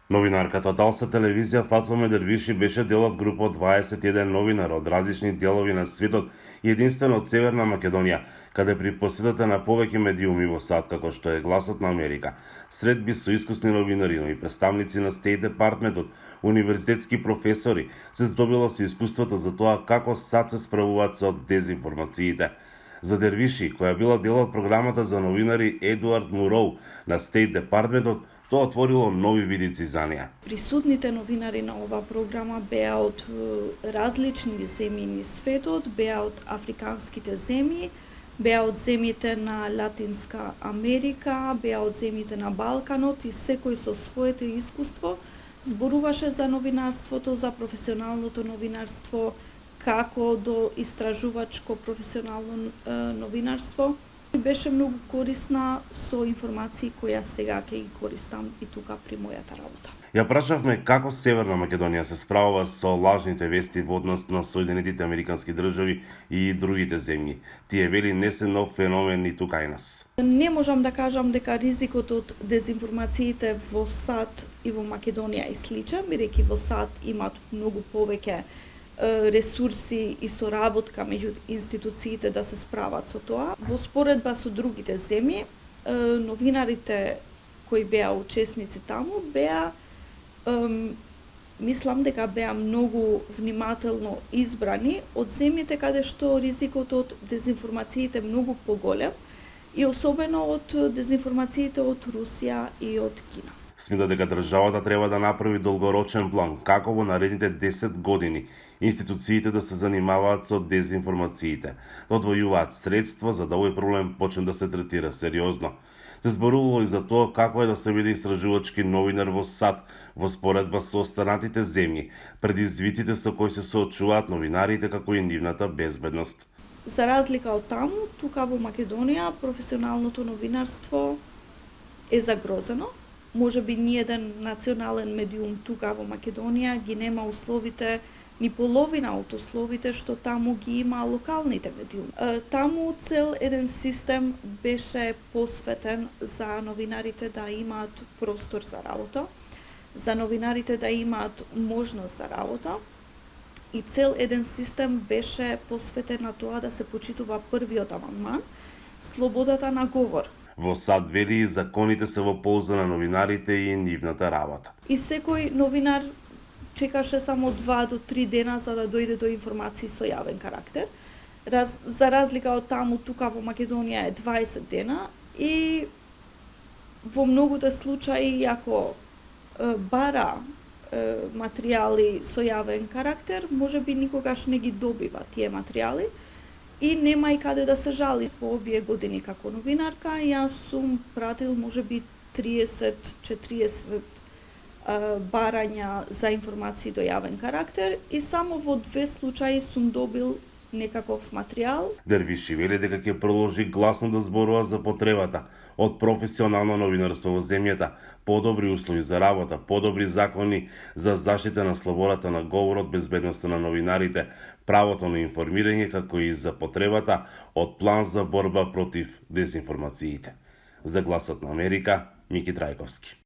Новинарката од Алса телевизија Фатлуме Дервиши беше дел од група од 21 новинар од различни делови на светот и единствено од Северна Македонија, каде при посетата на повеќе медиуми во САД, како што е Гласот на Америка, средби со искусни новинари и представници на Стейт Департментот, универзитетски професори, се здобила со искуството за тоа како САД се справуваат со дезинформациите. За Дервиши, која била дел од програмата за новинари Едуард Муроу на Стейт Департментот, тоа отворило нови видици за неа. Присутните новинари на оваа програма беа од различни земји низ светот, беа од африканските земји, беа од земјите на Латинска Америка, беа од земјите на Балканот и секој со своето искуство зборуваше за новинарството, за професионалното новинарство, како до истражувачко професионално новинарство. Беше многу корисна со информации која сега ќе ги користам и тука при мојата работа. Ја прашавме како Северна Македонија се справува со лажните вести во однос на Соединетите Американски држави и другите земји. Тие вели не се нов феномен и тука и нас. Не можам да кажам дека ризикот од дезинформациите во САД и во Македонија е сличен, бидејќи во САД имаат многу повеќе ресурси и соработка меѓу институциите да се справат со тоа. Во споредба со другите земји, новинарите кои беа учесници таму беа, мислам дека беа многу внимателно избрани од земјите каде што ризикот од дезинформациите многу поголем и особено од дезинформациите од Русија и од Кина. Смета дека државата треба да направи долгорочен план како во наредните 10 години институциите да се занимаваат со дезинформациите, да одвојуваат средства за да овој проблем почне да се третира сериозно. Се зборувало и за тоа како е да се биде истражувачки новинар во САД во споредба со останатите земји, предизвиците со кои се соочуваат новинарите како и нивната безбедност. За разлика од таму, тука во Македонија професионалното новинарство е загрозено. Може би ниеден национален медиум тука во Македонија ги нема условите, ни половина од условите што таму ги има локалните медиуми. Таму цел еден систем беше посветен за новинарите да имаат простор за работа, за новинарите да имаат можност за работа и цел еден систем беше посветен на тоа да се почитува првиот амандман, слободата на говор. Во САД вели законите се во полза на новинарите и нивната работа. И секој новинар чекаше само 2 до 3 дена за да дојде до информации со јавен карактер. За разлика од таму, тука во Македонија е 20 дена и во многуте случаи, ако бара материјали со јавен карактер, може би никогаш не ги добива тие материјали и нема и каде да се жали. Во овие години како новинарка, јас сум пратил можеби 30-40 барања за информации до јавен карактер и само во 2 случаи сум добил некаков материјал. Дервиши вели дека ќе продолжи гласно да зборува за потребата од професионално новинарство во земјата, подобри услови за работа, подобри закони за заштита на слободата на говорот, безбедноста на новинарите, правото на информирање, како и за потребата од план за борба против дезинформациите. За Гласот на Америка, Мики Трајковски.